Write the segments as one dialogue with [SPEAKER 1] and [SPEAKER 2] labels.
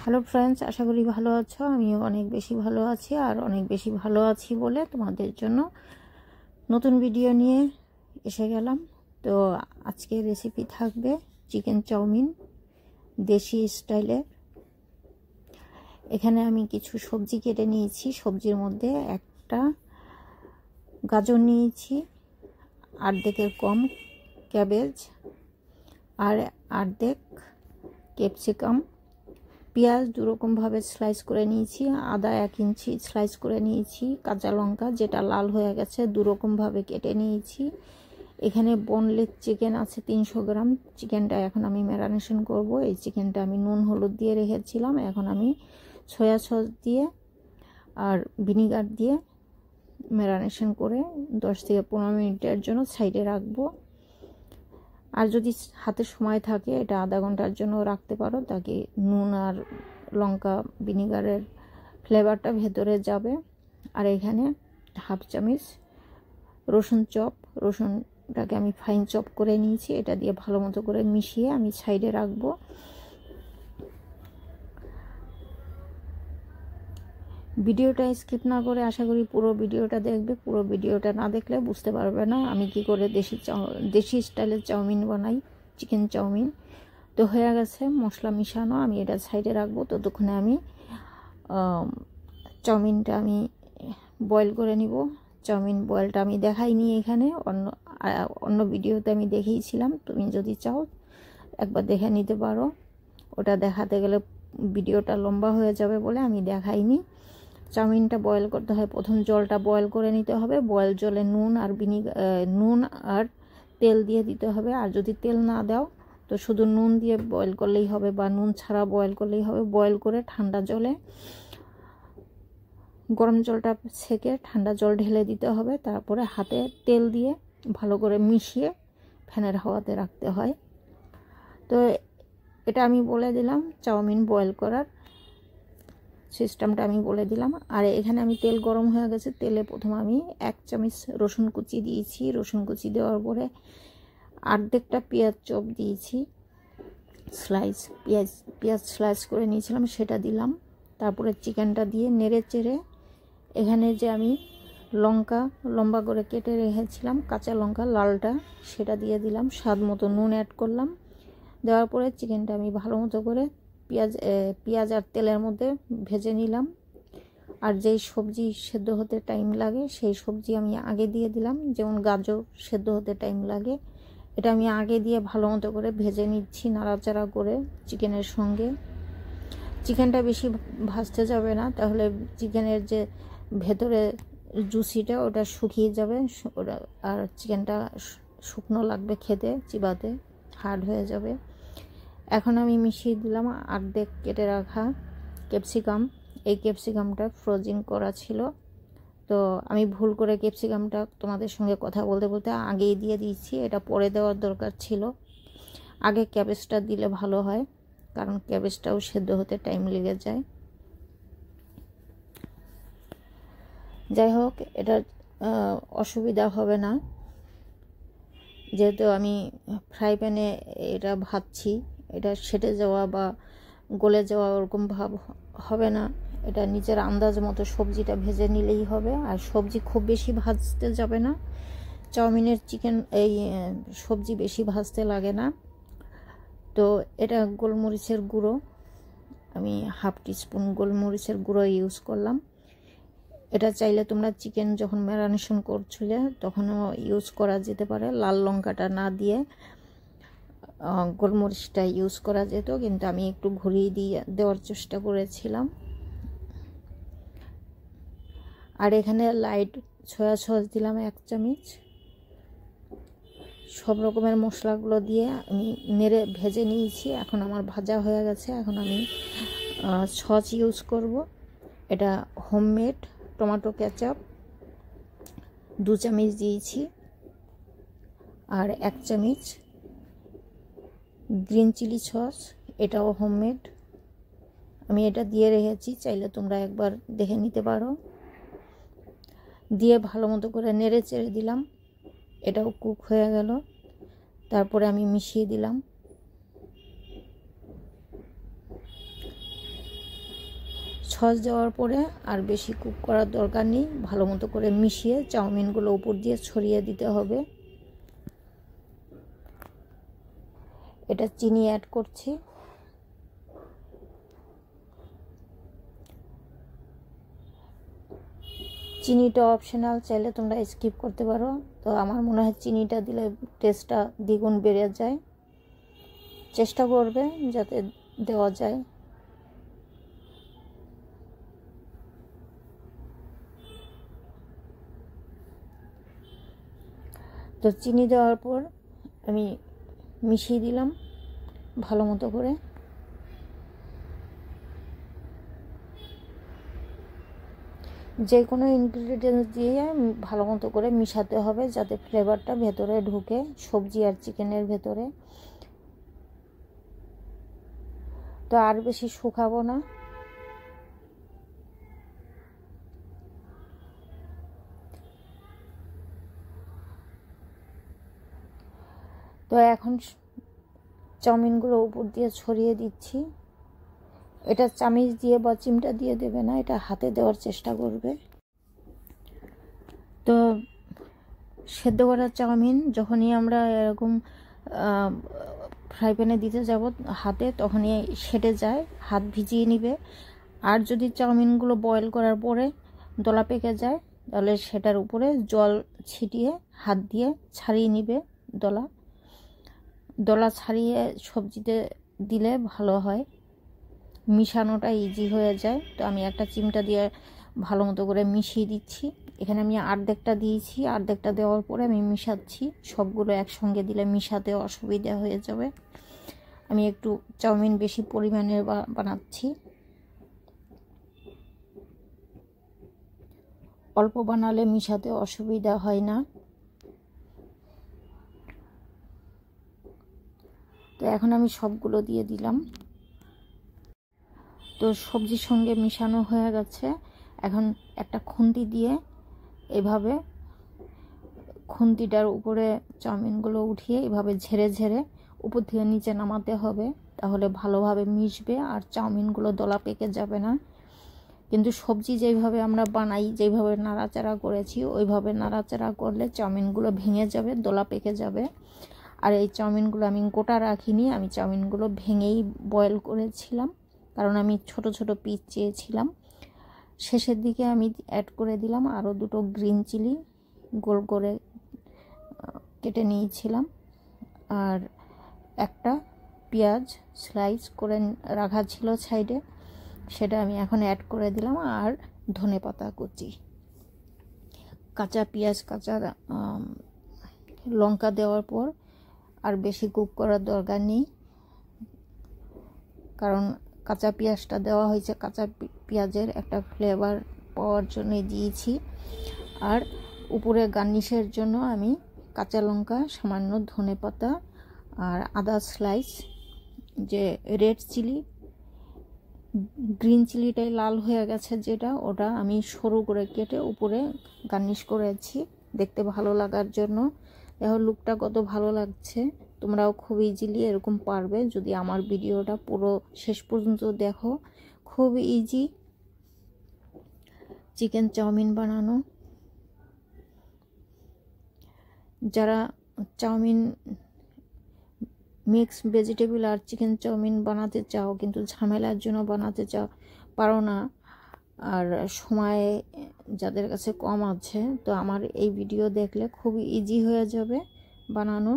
[SPEAKER 1] Hello friends, আশা করি ভালো আছো। আমিও অনেক বেশি ভালো আছি, আর অনেক বেশি ভালো আছি বলে তোমাদের জন্য নতুন ভিডিও নিয়ে এসে গেলাম। তো আজকে রেসিপি থাকবে চিকেন চাউমিন দেশি স্টাইলে। এখানে আমি কিছু সবজি কেটে নিয়েছি। সবজির মধ্যে একটা গাজর নিয়েছি, অর্ধেকের কম ক্যাবেজ, আর অর্ধেক ক্যাপসিকাম, পেঁয়াজ দুরকমভাবে স্লাইস করে নিয়েছি, আদা 1 ইঞ্চি স্লাইস করে নিয়েছি, কাঁচা লঙ্কা যেটা লাল হয়ে গেছে দুরকমভাবে কেটে নিয়েছি। এখানে বোনলেস চিকেন আছে 300 গ্রাম। চিকেনটা এখন আমি ম্যারিনেশন করব। এই চিকেনটা আমি নুন হলুদ দিয়ে রেখেছিলাম, এখন আমি সয়া সস দিয়ে আর ভিনিগার দিয়ে ম্যারিনেশন করে 10 থেকে 15 মিনিটের জন্য সাইডে রাখবো। আর যদি হাতে সময় থাকে এটা আধা ঘন্টার জন্য রাখতে পারো, তাকে নুন আর লঙ্কা ভিনিগারের ফ্লেভারটা ভেতরে যাবে। আর এখানে হাফ চামচ রসুন চপ, রসুনটাকে আমি ফাইন চপ করে নিয়েছি। এটা দিয়ে ভালো মতো করে মিশিয়ে আমি সাইডে রাখবো। ভিডিওটা স্কিপ না করে আশা করি পুরো ভিডিওটা দেখবে। পুরো ভিডিওটা না দেখলে বুঝতে পারবে না আমি কি করে দেশি স্টাইলের চাউমিন বানাই, চিকেন চাউমিন। তো হয়ে গেছে মশলা মিশানো, আমি এটা সাইডে রাখবো। ততক্ষণে আমি চাউমিনটা আমি বয়েল করে নিব। চাউমিন বয়েলটা আমি দেখাইনি এখানে, অন্য ভিডিওতে আমি দেখিয়েছিলাম। তুমি যদি চাও একবার দেখে নিতে পারো। ওটা দেখাতে গেলে ভিডিওটা লম্বা হয়ে যাবে বলে আমি দেখাইনি। চাউমিনটা বয়েল করতে হয়, প্রথম জলটা বয়েল করে নিতে হবে। বয়েল জলে নুন আর তেল দিয়ে দিতে হবে। আর যদি তেল না দাও তো শুধু নুন দিয়ে বয়েল করলেই হবে, বা নুন ছাড়া বয়েল করলেই হবে। বয়েল করে ঠান্ডা জলে, গরম জলটা ছেঁকে ঠান্ডা জল ঢেলে দিতে হবে। তারপরে হাতে তেল দিয়ে ভালো করে মিশিয়ে ফ্যানের হাওয়াতে রাখতে হয়। তো এটা আমি বলে দিলাম, চাউমিন বয়েল করার সিস্টেমটা আমি বলে দিলাম। আর এখানে আমি তেল গরম হয়ে গেছে, তেলে প্রথমে আমি 1 চামচ রসুন কুচি দিয়েছি। রসুন কুচি দেওয়ার পরে অর্ধেকটা পেঁয়াজ চপ দিয়েছি, পেঁয়াজ স্লাইস করে নিয়েছিলাম সেটা দিলাম। তারপরে চিকেনটা দিয়ে নেড়ে চেড়ে এখানে যে আমি লঙ্কা লম্বা করে কেটে রেখেছিলাম, কাঁচা লঙ্কা লালটা, সেটা দিয়ে দিলাম। স্বাদ মতো নুন অ্যাড করলাম। দেওয়ার পরে চিকেনটা আমি ভালো মতো করে পেঁয়াজ আর তেলের মধ্যে ভেজে নিলাম। আর যেই সবজি সেদ্ধ হতে টাইম লাগে সেই সবজি আমি আগে দিয়ে দিলাম, যেমন গাজর সেদ্ধ হতে টাইম লাগে। এটা আমি আগে দিয়ে ভালো মতো করে ভেজে নিচ্ছি নাড়াচাড়া করে চিকেনের সঙ্গে। চিকেনটা বেশি ভাজতে যাবে না, তাহলে চিকেনের যে ভেতরে জুসিটা ওটা শুকিয়ে যাবে, আর চিকেনটা শুকনো লাগবে খেতে, চিবাতে হার্ড হয়ে যাবে। এখন আমি মিশিয়ে দিলাম অর্ধেক কেটে রাখা ক্যাপসিকাম। এই ক্যাপসিকামটা ফ্রোজিং করা ছিল, তো আমি ভুল করে ক্যাপসিকামটা তোমাদের সঙ্গে কথা বলতে বলতে আগেই দিয়ে দিয়েছি। এটা পরে দেওয়ার দরকার ছিল, আগে ক্যাবেজটা দিলে ভালো হয়, কারণ ক্যাবেজটাও সেদ্ধ হতে টাইম লেগে যায়। যাই হোক, এটা অসুবিধা হবে না, যেহেতু আমি ফ্রাই প্যানে এটা ভাজছি। এটা সেটে যাওয়া বা গলে যাওয়া ওরকম ভাব হবে না। এটা নিজের আন্দাজ মতো সবজিটা ভেজে নিলেই হবে। আর সবজি খুব বেশি ভাজতে যাবে না, চাউমিনের এই সবজি বেশি ভাজতে লাগে না। তো এটা গোলমরিচের গুঁড়ো, আমি হাফ টিস্পুন গোলমরিচের গুঁড়ো ইউজ করলাম। এটা চাইলে তোমরা চিকেন যখন ম্যারিনেশন করছিলে তখনও ইউজ করা যেতে পারে। লাল লঙ্কাটা না দিয়ে গোলমরিচটা ইউজ করা যেত, কিন্তু আমি একটু ঘুরিয়ে দেওয়ার চেষ্টা করেছিলাম। আর এখানে লাইট সয়া সস দিলাম 1 চামচ। সব রকমের মশলাগুলো দিয়ে আমি নেড়ে ভেজে নিয়েছি। এখন আমার ভাজা হয়ে গেছে। এখন আমি সস ইউজ করব। এটা হোমমেড টমেটো কেচাপ 2 চামচ দিয়েছি, আর 1 চামচ গ্রিন চিলি সস, এটাও হোমমেড। আমি এটা দিয়ে রেখেছি, চাইলে তোমরা একবার দেখে নিতে পারো। দিয়ে ভালো মতো করে নেড়ে চেড়ে দিলাম। এটাও কুক হয়ে গেল। তারপরে আমি মিশিয়ে দিলাম সস দেওয়ার পরে আর বেশি কুক করার দরকার নেই, ভালো মতো করে মিশিয়ে চাউমিনগুলো উপর দিয়ে ছড়িয়ে দিতে হবে। এটা চিনি অ্যাড করছি। চিনিটা অপশনাল, চাইলে তোমরা স্কিপ করতে পারো। তো আমার মনে হয় চিনিটা দিলে টেস্টটা দ্বিগুণ বেড়ে যায়। চেষ্টা করবে যাতে দেওয়া যায়। তো চিনি দেওয়ার পর আমি মিশিয়ে দিলাম ভালো মতো করে। যে কোনো ইনগ্রিডিয়েন্টস দিয়ে ভালো মতো করে মিশাতে হবে যাতে ফ্লেভারটা ভেতরে ঢুকে সবজি আর চিকেনের ভেতরে। তো আর বেশি শুকাবো না। তো এখন চাউমিনগুলো উপর দিয়ে ছড়িয়ে দিচ্ছি। এটা চামিচ দিয়ে বা চিমটা দিয়ে দেবে না, এটা হাতে দেওয়ার চেষ্টা করবে। তো সেদ্ধ করা চাউমিন যখনই আমরা এরকম ফ্রাই প্যানে দিতে যাব হাতে, তখনই সেটে যায়, হাত ভিজিয়ে নিবে। আর যদি চাউমিনগুলো বয়েল করার পরে দলা পেকে যায়, তাহলে সেটার উপরে জল ছিটিয়ে হাত দিয়ে ছাড়িয়ে নিবে। দলা ছাড়িয়ে সবজিতে দিলে ভালো হয়, মিশানোটা ইজি হয়ে যায়। তো আমি একটা চিমটা দিয়ে ভালো মতো করে মিশিয়ে দিচ্ছি। এখানে আমি অর্ধেকটা দিয়েছি, অর্ধেকটা দেওয়ার পরে আমি মিশাচ্ছি। সবগুলো একসঙ্গে দিলে মিশাতে অসুবিধা হয়ে যাবে। আমি একটু চাউমিন বেশি পরিমাণের বানাচ্ছি, অল্প বানালে মিশাতে অসুবিধা হয় না। তো এখন আমি সবগুলো দিয়ে দিলাম। তো সবজির সঙ্গে মিশানো হয়ে গেছে। এখন একটা খুন্তি দিয়ে এভাবে খুন্তিটার উপরে চাউমিনগুলো উঠিয়ে এভাবে ঝেড়ে ঝেড়ে উপর থেকে নিচে নামাতে হবে, তাহলে ভালোভাবে মিশবে আর চাউমিনগুলো দলা পেকে যাবে না। কিন্তু সবজি যেইভাবে আমরা বানাই, যেইভাবে নাড়াচাড়া করেছি ওইভাবে নাড়াচাড়া করলে চাউমিনগুলো ভেঙে যাবে, দলা পেকে যাবে। আর এই চাউমিনগুলো আমি গোটা রাখিনি, আমি চাউমিনগুলো ভেঙেই বয়েল করেছিলাম, কারণ আমি ছোট ছোট পিস চেয়েছিলাম। শেষের দিকে আমি অ্যাড করে দিলাম আরও দুটো গ্রিন চিলি, গোল করে কেটে নিয়েছিলাম। আর একটা পেঁয়াজ স্লাইস করে রাখা ছিল সাইডে, সেটা আমি এখন অ্যাড করে দিলাম। আর ধনেপাতা কুচি, কাঁচা পেঁয়াজ, কাঁচা লঙ্কা দেওয়ার পর আর বেশি কুক করার দরকার নেই, কারণ কাঁচা পেঁয়াজটা দেওয়া হয়েছে, কাঁচা পেঁয়াজের একটা ফ্লেভার পাওয়ার জন্য দিয়েছি। আর উপরে গার্নিশের জন্য আমি কাঁচা লঙ্কা, সামান্য ধনেপাতা আর আদা স্লাইস, যে রেড চিলি, গ্রিন চিলিটাই লাল হয়ে গেছে যেটা, ওটা আমি সরু করে কেটে উপরে গার্নিশ করেছি দেখতে ভালো লাগার জন্য। দেখো লুকটা কত ভালো লাগছে। তোমরাও খুব ইজিলি এরকম পারবে যদি আমার ভিডিওটা পুরো শেষ পর্যন্ত দেখো। খুব ইজি চিকেন চাউমিন বানানো। যারা চাউমিন মিক্স ভেজিটেবল আর চিকেন চাউমিন বানাতে চাও কিন্তু ঝামেলার জন্য বানাতে পারো না, আর সময় যাদের কাছে কম আছে, তো আমার এই ভিডিও দেখলে খুব ইজি হয়ে যাবে বানানো।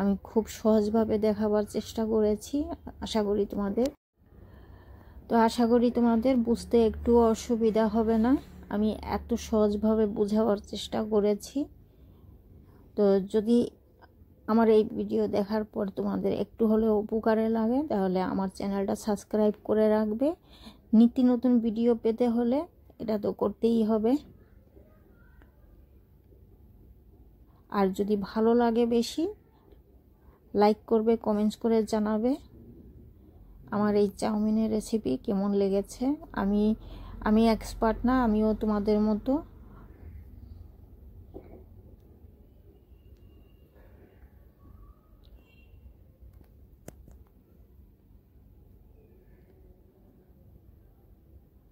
[SPEAKER 1] আমি খুব সহজভাবে দেখাবার চেষ্টা করেছি। আশা করি তোমাদের বুঝতে একটু অসুবিধা হবে না। আমি এত সহজভাবে বোঝাবার চেষ্টা করেছি। তো যদি আমার এই ভিডিও দেখার পর তোমাদের একটু হলেও উপকারে লাগে, তাহলে আমার চ্যানেলটা সাবস্ক্রাইব করে রাখবে। নিত্য নতুন ভিডিও পেতে হলে এটা তো করতেই হবে। আর যদি ভালো লাগে বেশি, লাইক করবে, কমেন্টস করে জানাবে আমার এই চাউমিনের রেসিপি কেমন লেগেছে। আমি এক্সপার্ট না, আমিও তোমাদের মতো।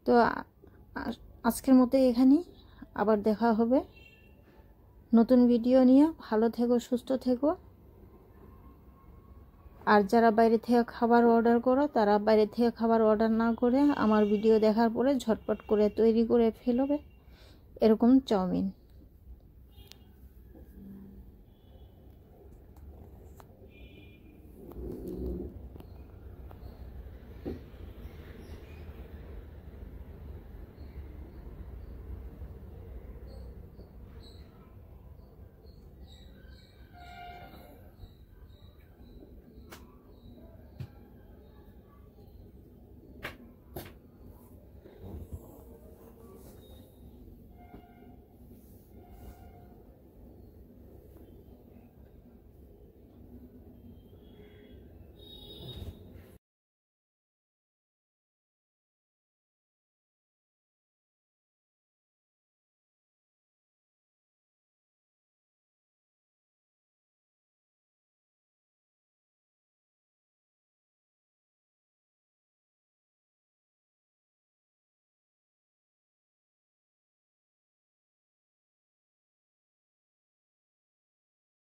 [SPEAKER 1] তো আজকের মতো এখানেই, আবার দেখা হবে নতুন ভিডিও নিয়ে। ভালো থেকো, সুস্থ থেকো। আর যারা বাইরে থেকে খাবার অর্ডার করো, তারা বাইরে থেকে খাবার অর্ডার না করে আমার ভিডিও দেখার পরে ঝটপট করে তৈরি করে ফেলবে এরকম চাউমিন।